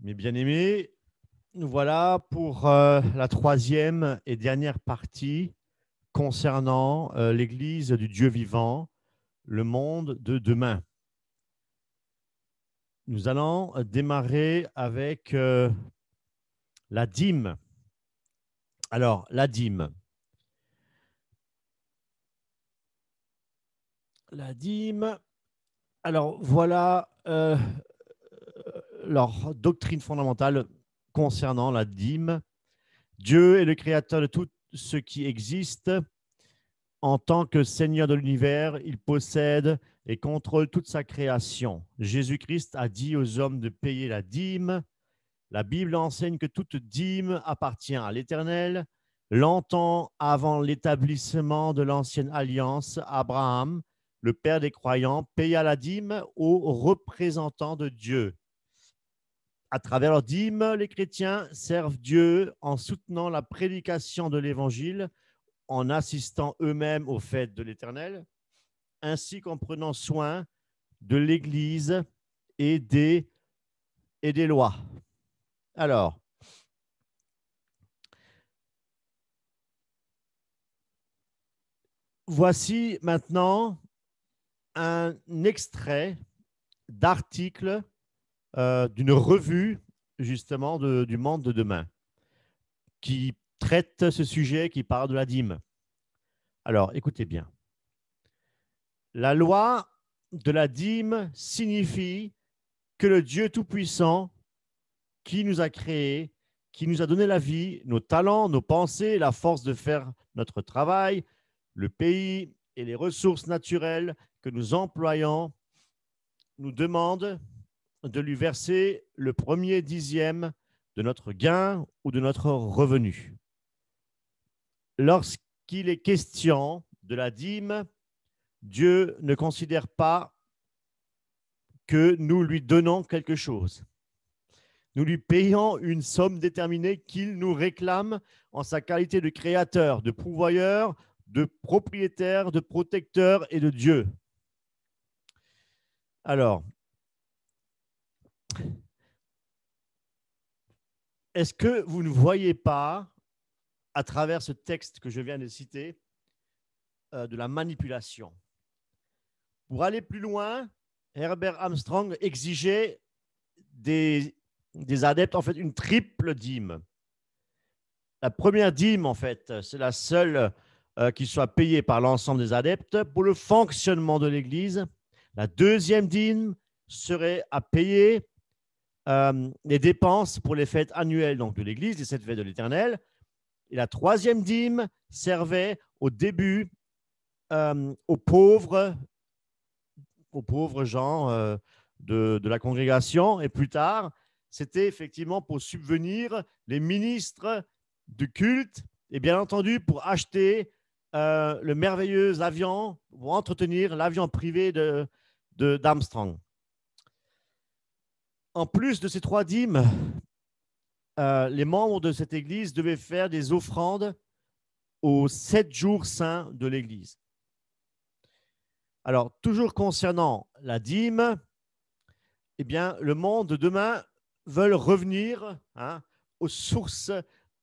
Mes bien-aimés, nous voilà pour la troisième et dernière partie concernant l'Église du Dieu vivant, le monde de demain. Nous allons démarrer avec la dîme. Alors, la dîme. La dîme. Alors, voilà leur doctrine fondamentale concernant la dîme. Dieu est le créateur de tout ce qui existe. En tant que Seigneur de l'univers, il possède et contrôle toute sa création. Jésus-Christ a dit aux hommes de payer la dîme. La Bible enseigne que toute dîme appartient à l'Éternel. Longtemps avant l'établissement de l'ancienne alliance, Abraham, le père des croyants, paya la dîme aux représentants de Dieu. À travers leur dîme, les chrétiens servent Dieu en soutenant la prédication de l'Évangile, en assistant eux-mêmes aux fêtes de l'Éternel, ainsi qu'en prenant soin de l'Église et des lois. Alors, voici maintenant un extrait d'article d'une revue justement du monde de demain qui traite ce sujet, qui parle de la dîme. Alors, écoutez bien. La loi de la dîme signifie que le Dieu Tout-Puissant qui nous a créés, qui nous a donné la vie, nos talents, nos pensées, la force de faire notre travail, le pays et les ressources naturelles que nous employons, nous demande de lui verser le premier dixième de notre gain ou de notre revenu. Lorsqu'il est question de la dîme, Dieu ne considère pas que nous lui donnons quelque chose. Nous lui payons une somme déterminée qu'il nous réclame en sa qualité de créateur, de pourvoyeur, de propriétaire, de protecteur et de Dieu. Alors, est-ce que vous ne voyez pas, à travers ce texte que je viens de citer, de la manipulation? Pour aller plus loin, Herbert Armstrong exigeait des adeptes, en fait, une triple dîme. La première dîme, en fait, c'est la seule qui soit payée par l'ensemble des adeptes pour le fonctionnement de l'Église. La deuxième dîme serait à payer les dépenses pour les fêtes annuelles donc, de l'Église, les 7 fêtes de l'Éternel. Et la troisième dîme servait au début aux pauvres gens de la congrégation. Et plus tard, c'était effectivement pour subvenir les ministres du culte et bien entendu pour acheter le merveilleux avion, pour entretenir l'avion privé d'Armstrong. En plus de ces trois dîmes, les membres de cette église devaient faire des offrandes aux 7 jours saints de l'église. Alors, toujours concernant la dîme, eh bien, le monde de demain veut revenir aux sources,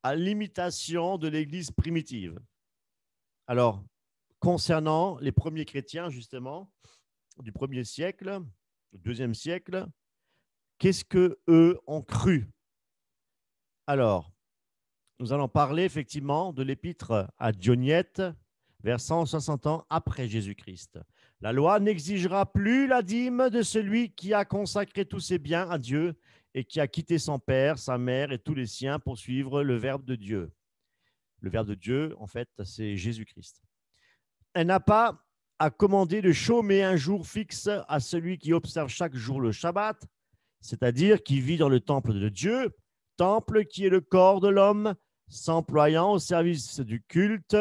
à l'imitation de l'église primitive. Alors, concernant les premiers chrétiens, justement, du 1er siècle, du 2e siècle, qu'est-ce qu'eux ont cru? Alors, nous allons parler effectivement de l'épître à Dionyette, vers 160 ans après Jésus-Christ. La loi n'exigera plus la dîme de celui qui a consacré tous ses biens à Dieu et qui a quitté son père, sa mère et tous les siens pour suivre le Verbe de Dieu. Le Verbe de Dieu, en fait, c'est Jésus-Christ. Elle n'a pas à commander de chômer un jour fixe à celui qui observe chaque jour le Shabbat, c'est-à-dire qui vit dans le temple de Dieu, temple qui est le corps de l'homme, s'employant au service du culte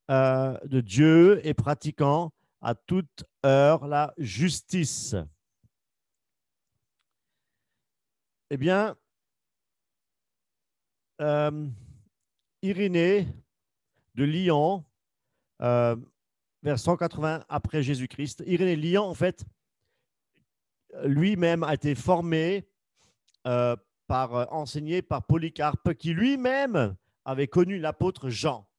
de Dieu et pratiquant à toute heure la justice. Eh bien, Irénée de Lyon, vers 180 après Jésus-Christ, Irénée de Lyon, en fait, lui-même a été formé enseigné par Polycarpe, qui lui-même avait connu l'apôtre Jean.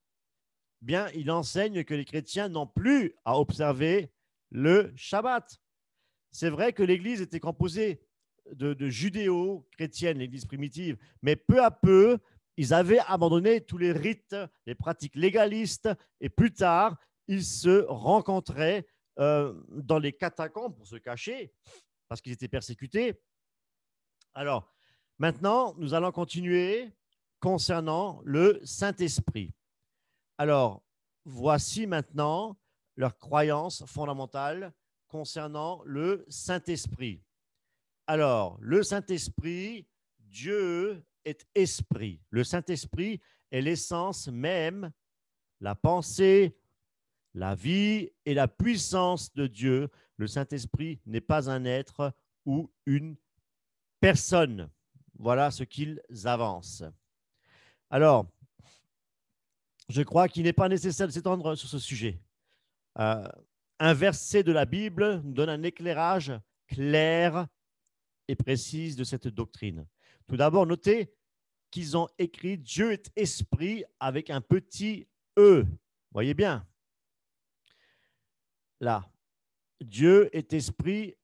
Bien, il enseigne que les chrétiens n'ont plus à observer le Shabbat. C'est vrai que l'Église était composée de judéo-chrétiennes, l'Église primitive, mais peu à peu, ils avaient abandonné tous les rites, les pratiques légalistes, et plus tard, ils se rencontraient dans les catacombes pour se cacher, parce qu'ils étaient persécutés. Alors, maintenant, nous allons continuer concernant le Saint-Esprit. Alors, voici maintenant leur croyance fondamentale concernant le Saint-Esprit. Alors, le Saint-Esprit, Dieu est esprit. Le Saint-Esprit est l'essence même, la pensée, la vie et la puissance de Dieu. Le Saint-Esprit n'est pas un être ou une personne. Voilà ce qu'ils avancent. Alors, je crois qu'il n'est pas nécessaire de s'étendre sur ce sujet. Un verset de la Bible nous donne un éclairage clair et précis de cette doctrine. Tout d'abord, notez qu'ils ont écrit « Dieu est esprit » avec un petit « e ». Voyez bien. Là, Dieu est esprit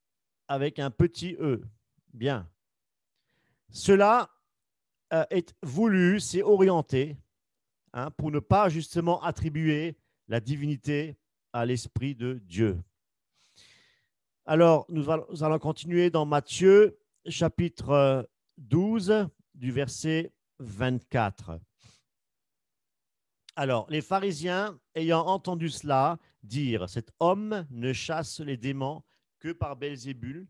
avec un petit « e ». Bien. Cela est voulu, c'est orienté, pour ne pas justement attribuer la divinité à l'Esprit de Dieu. Alors, nous allons continuer dans Matthieu, chapitre 12, du verset 24. Alors, les pharisiens, ayant entendu cela, dirent « Cet homme ne chasse les démons que par Belzébul,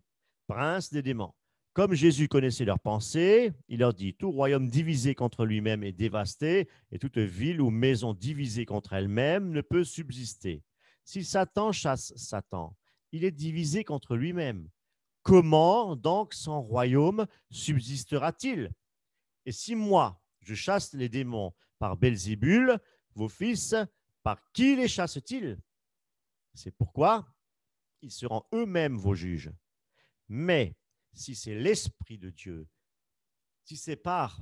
prince des démons. » Comme Jésus connaissait leurs pensées, il leur dit « Tout royaume divisé contre lui-même est dévasté, et toute ville ou maison divisée contre elle-même ne peut subsister. Si Satan chasse Satan, il est divisé contre lui-même. Comment donc son royaume subsistera-t-il? Et si moi, je chasse les démons par Belzébul, vos fils, par qui les chassent-ils? C'est pourquoi ils seront eux-mêmes vos juges. Mais si c'est l'Esprit de Dieu, si c'est par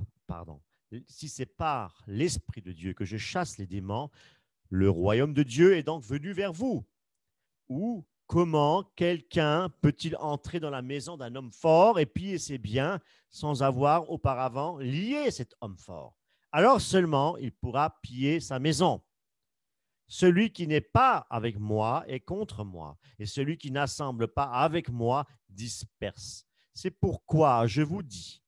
l'Esprit de Dieu que je chasse les démons, le royaume de Dieu est donc venu vers vous. Ou comment quelqu'un peut-il entrer dans la maison d'un homme fort et piller ses biens sans avoir auparavant lié cet homme fort? Alors seulement il pourra piller sa maison. Celui qui n'est pas avec moi est contre moi, et celui qui n'assemble pas avec moi disperse. C'est pourquoi je vous dis,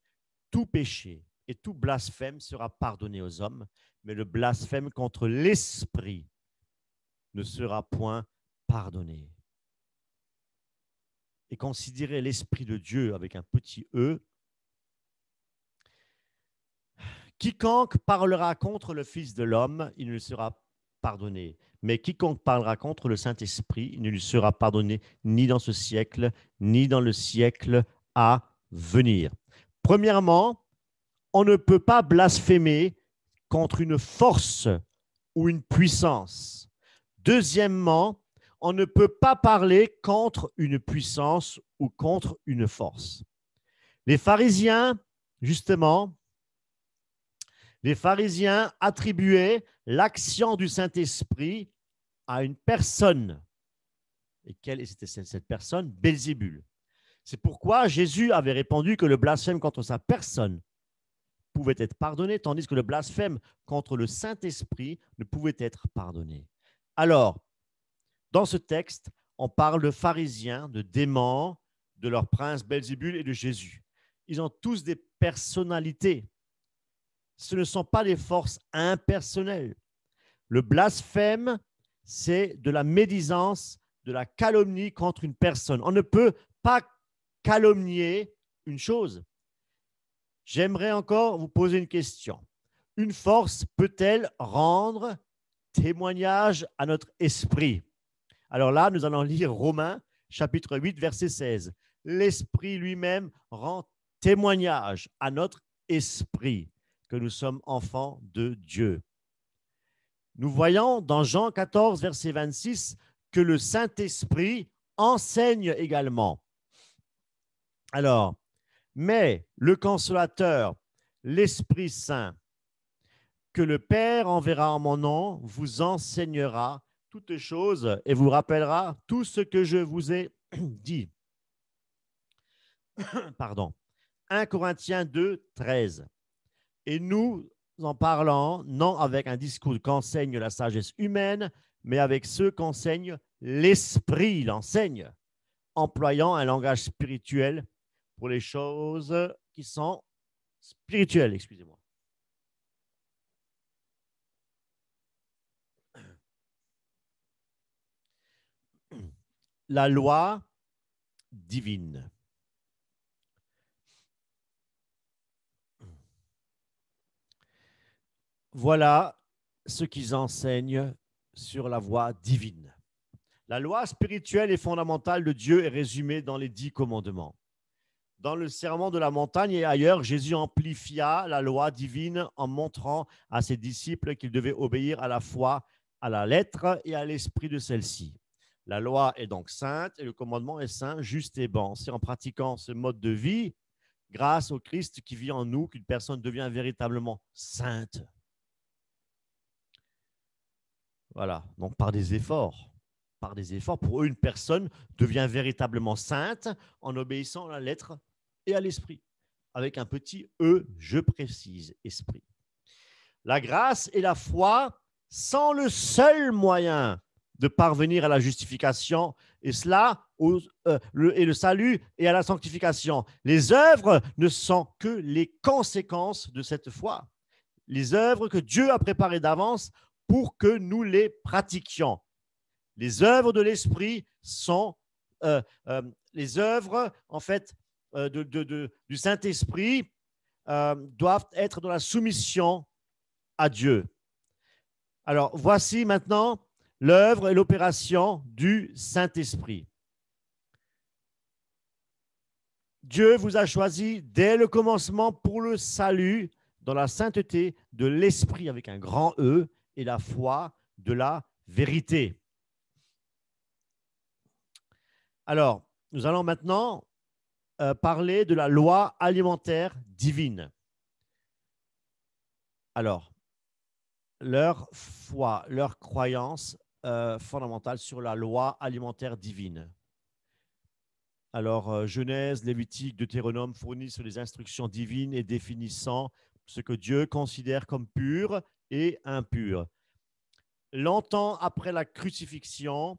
tout péché et tout blasphème sera pardonné aux hommes, mais le blasphème contre l'Esprit ne sera point pardonné. Et considérer l'Esprit de Dieu avec un petit e. Quiconque parlera contre le Fils de l'homme, il ne lui sera pardonné. Mais quiconque parlera contre le Saint-Esprit, il ne lui sera pardonné ni dans ce siècle, ni dans le siècle à venir. Premièrement, on ne peut pas blasphémer contre une force ou une puissance. Deuxièmement, on ne peut pas parler contre une puissance ou contre une force. Les pharisiens, justement, les pharisiens attribuaient l'action du Saint-Esprit à une personne. Et quelle était cette personne? Belzébul. C'est pourquoi Jésus avait répondu que le blasphème contre sa personne pouvait être pardonné, tandis que le blasphème contre le Saint-Esprit ne pouvait être pardonné. Alors, dans ce texte, on parle de pharisiens, de démons, de leur prince Belzébul et de Jésus. Ils ont tous des personnalités. Ce ne sont pas des forces impersonnelles. Le blasphème, c'est de la médisance, de la calomnie contre une personne. On ne peut pas calomnier une chose. J'aimerais encore vous poser une question. Une force peut-elle rendre témoignage à notre esprit? Alors là, nous allons lire Romains, chapitre 8, verset 16. L'Esprit lui-même rend témoignage à notre esprit que nous sommes enfants de Dieu. Nous voyons dans Jean 14, verset 26, que le Saint-Esprit enseigne également. Alors, Mais le consolateur, l'Esprit Saint, que le Père enverra en mon nom, vous enseignera toutes choses et vous rappellera tout ce que je vous ai dit. Pardon. 1 Corinthiens 2, 13. Et nous en parlant, non avec un discours qu'enseigne la sagesse humaine, mais avec ceux qu'enseigne l'Esprit, l'enseigne, employant un langage spirituel pour les choses qui sont spirituelles, excusez-moi. La loi divine. Voilà ce qu'ils enseignent sur la voie divine. La loi spirituelle et fondamentale de Dieu est résumée dans les 10 commandements. Dans le serment de la montagne et ailleurs, Jésus amplifia la loi divine en montrant à ses disciples qu'ils devaient obéir à la fois à la lettre et à l'esprit de celle-ci. La loi est donc sainte et le commandement est saint, juste et bon. C'est en pratiquant ce mode de vie, grâce au Christ qui vit en nous, qu'une personne devient véritablement sainte. Voilà, donc par des efforts. Par des efforts, pour eux, une personne devient véritablement sainte en obéissant à la lettre et à l'esprit. Avec un petit E, je précise, esprit. La grâce et la foi sont le seul moyen de parvenir à la justification, et cela et le salut et à la sanctification. Les œuvres ne sont que les conséquences de cette foi. Les œuvres que Dieu a préparées d'avance pour que nous les pratiquions. Les œuvres de l'esprit sont les œuvres, en fait, du Saint-Esprit doivent être dans la soumission à Dieu. Alors, voici maintenant l'œuvre et l'opération du Saint-Esprit. Dieu vous a choisi dès le commencement pour le salut dans la sainteté de l'Esprit avec un grand E et la foi de la vérité. Alors, nous allons maintenant parler de la loi alimentaire divine. Alors, leur foi, leur croyance fondamentale sur la loi alimentaire divine. Alors, Genèse, Lévitique, Deutéronome fournissent les instructions divines et définissant ce que Dieu considère comme pur et impur. Longtemps après la crucifixion,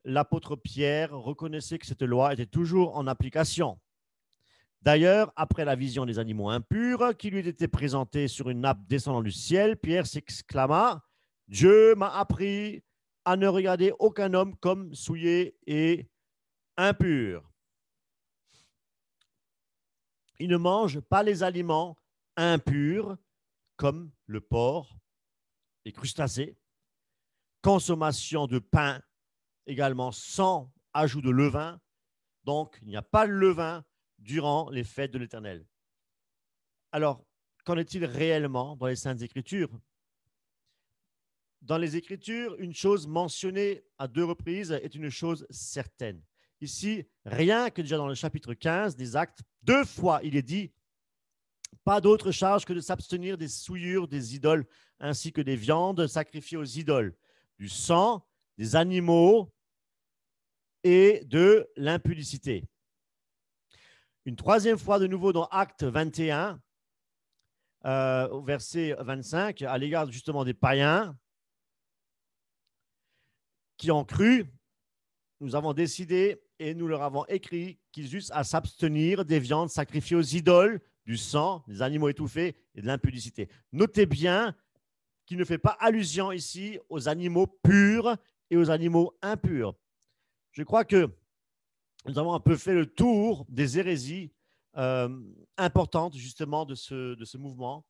l'apôtre Pierre reconnaissait que cette loi était toujours en application. D'ailleurs, après la vision des animaux impurs qui lui était présentée sur une nappe descendant du ciel, Pierre s'exclama « Dieu m'a appris à ne regarder aucun homme comme souillé et impur. Il ne mange pas les aliments impurs comme le porc, les crustacés, consommation de pain également sans ajout de levain. Donc, il n'y a pas de levain durant les fêtes de l'Éternel. Alors, qu'en est-il réellement dans les Saintes Écritures? Dans les Écritures, une chose mentionnée à 2 reprises est une chose certaine. Ici, rien que déjà dans le chapitre 15 des Actes, 2 fois il est dit « Pas d'autre charge que de s'abstenir des souillures des idoles ainsi que des viandes sacrifiées aux idoles, du sang, des animaux et de l'impudicité. » Une troisième fois de nouveau dans Actes 21, au verset 25, à l'égard justement des païens qui ont cru, nous avons décidé et nous leur avons écrit qu'ils eussent à s'abstenir des viandes sacrifiées aux idoles, du sang, des animaux étouffés et de l'impudicité. Notez bien qu'il ne fait pas allusion ici aux animaux purs et aux animaux impurs. Je crois que nous avons un peu fait le tour des hérésies importantes justement de ce mouvement.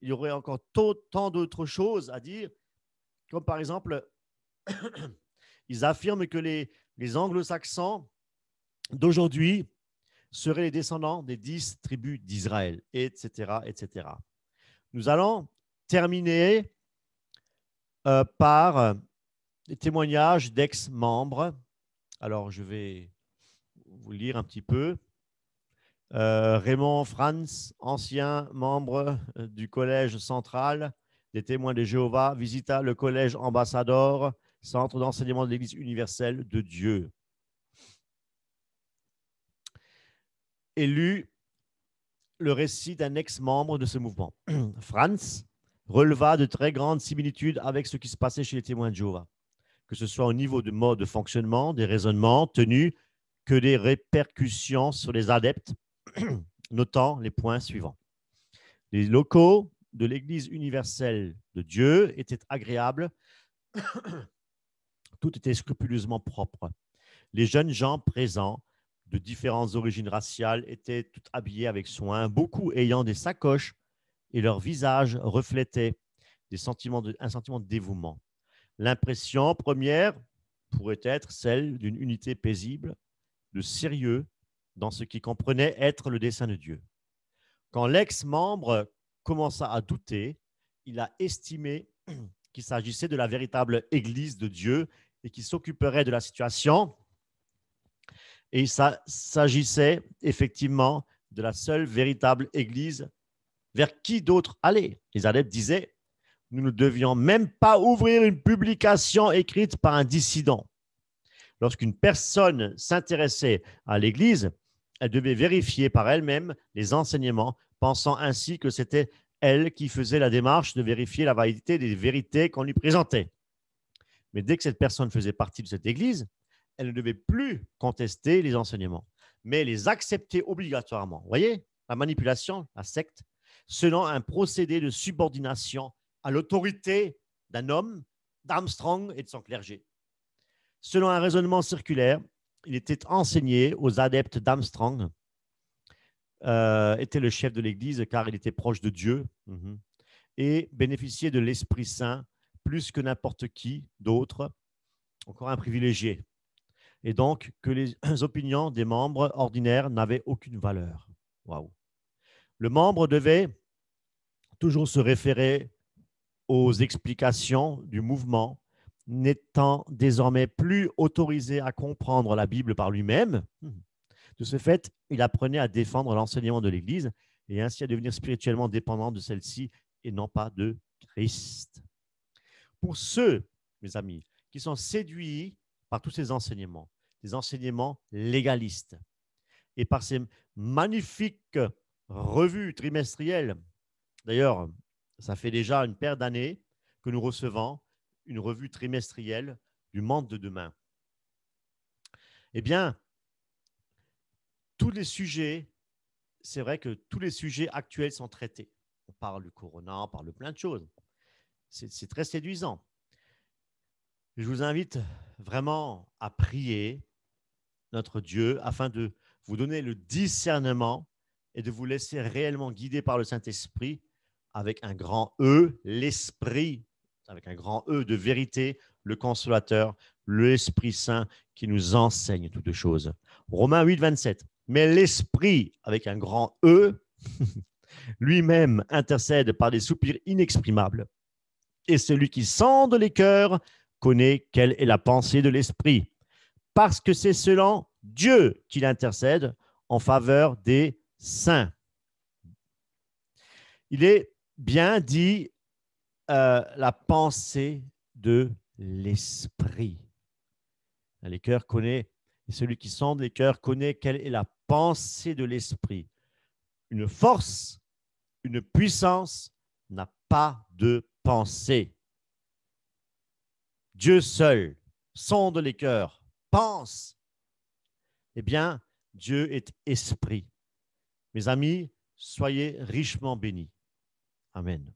Il y aurait encore tant d'autres choses à dire, comme par exemple, ils affirment que les anglo-saxons d'aujourd'hui seraient les descendants des 10 tribus d'Israël, etc., etc. Nous allons terminer par des témoignages d'ex-membres. Alors, je vais vous lire un petit peu. Raymond Franz, ancien membre du Collège central des témoins de Jéhovah, visita le Collège Ambassador, centre d'enseignement de l'Église universelle de Dieu. Et lut le récit d'un ex-membre de ce mouvement. Franz releva de très grandes similitudes avec ce qui se passait chez les témoins de Jéhovah, que ce soit au niveau de mode de fonctionnement, des raisonnements tenus, que des répercussions sur les adeptes, notant les points suivants. Les locaux de l'Église universelle de Dieu étaient agréables, tout était scrupuleusement propre. Les jeunes gens présents de différentes origines raciales étaient tout habillés avec soin, beaucoup ayant des sacoches et leur visage reflétait un sentiment de dévouement. L'impression première pourrait être celle d'une unité paisible, de sérieux dans ce qui comprenait être le dessein de Dieu. Quand l'ex-membre commença à douter, il a estimé qu'il s'agissait de la véritable Église de Dieu et qu'il s'occuperait de la situation. Et ça s'agissait effectivement de la seule véritable Église vers qui d'autres allaient. Les adeptes disaient, nous ne devions même pas ouvrir une publication écrite par un dissident. Lorsqu'une personne s'intéressait à l'Église, elle devait vérifier par elle-même les enseignements, pensant ainsi que c'était elle qui faisait la démarche de vérifier la validité des vérités qu'on lui présentait. Mais dès que cette personne faisait partie de cette Église, elle ne devait plus contester les enseignements, mais les accepter obligatoirement. Vous voyez, la manipulation, la secte, selon un procédé de subordination à l'autorité d'un homme, d'Armstrong et de son clergé. Selon un raisonnement circulaire, il était enseigné aux adeptes d'Armstrong, était le chef de l'Église car il était proche de Dieu et bénéficiait de l'Esprit Saint plus que n'importe qui d'autre, encore un privilégié. Et donc que les opinions des membres ordinaires n'avaient aucune valeur. Waouh. Le membre devait toujours se référer aux explications du mouvement, n'étant désormais plus autorisé à comprendre la Bible par lui-même. De ce fait, il apprenait à défendre l'enseignement de l'Église et ainsi à devenir spirituellement dépendant de celle-ci et non pas de Christ. Pour ceux, mes amis, qui sont séduits par tous ces enseignements, des enseignements légalistes, et par ces magnifiques revues trimestrielles, d'ailleurs, ça fait déjà une paire d'années que nous recevons une revue trimestrielle du monde de demain. Eh bien, tous les sujets, c'est vrai que tous les sujets actuels sont traités. On parle du corona, on parle de plein de choses. C'est très séduisant. Je vous invite vraiment à prier notre Dieu afin de vous donner le discernement et de vous laisser réellement guider par le Saint-Esprit avec un grand E, l'Esprit, avec un grand E de vérité, le Consolateur, l'Esprit Saint qui nous enseigne toutes choses. Romains 8, 27. Mais l'Esprit, avec un grand E, lui-même intercède par des soupirs inexprimables. Et celui qui sonde les cœurs connaît quelle est la pensée de l'Esprit, parce que c'est selon Dieu qu'il intercède en faveur des saints. Il est bien dit la pensée de l'Esprit. Les cœurs connaît, et celui qui sonde les cœurs connaît quelle est la pensée de l'Esprit. Une force, une puissance n'a pas de pensée. Dieu seul sonde les cœurs, pense. Eh bien, Dieu est esprit. Mes amis, soyez richement bénis. Amen.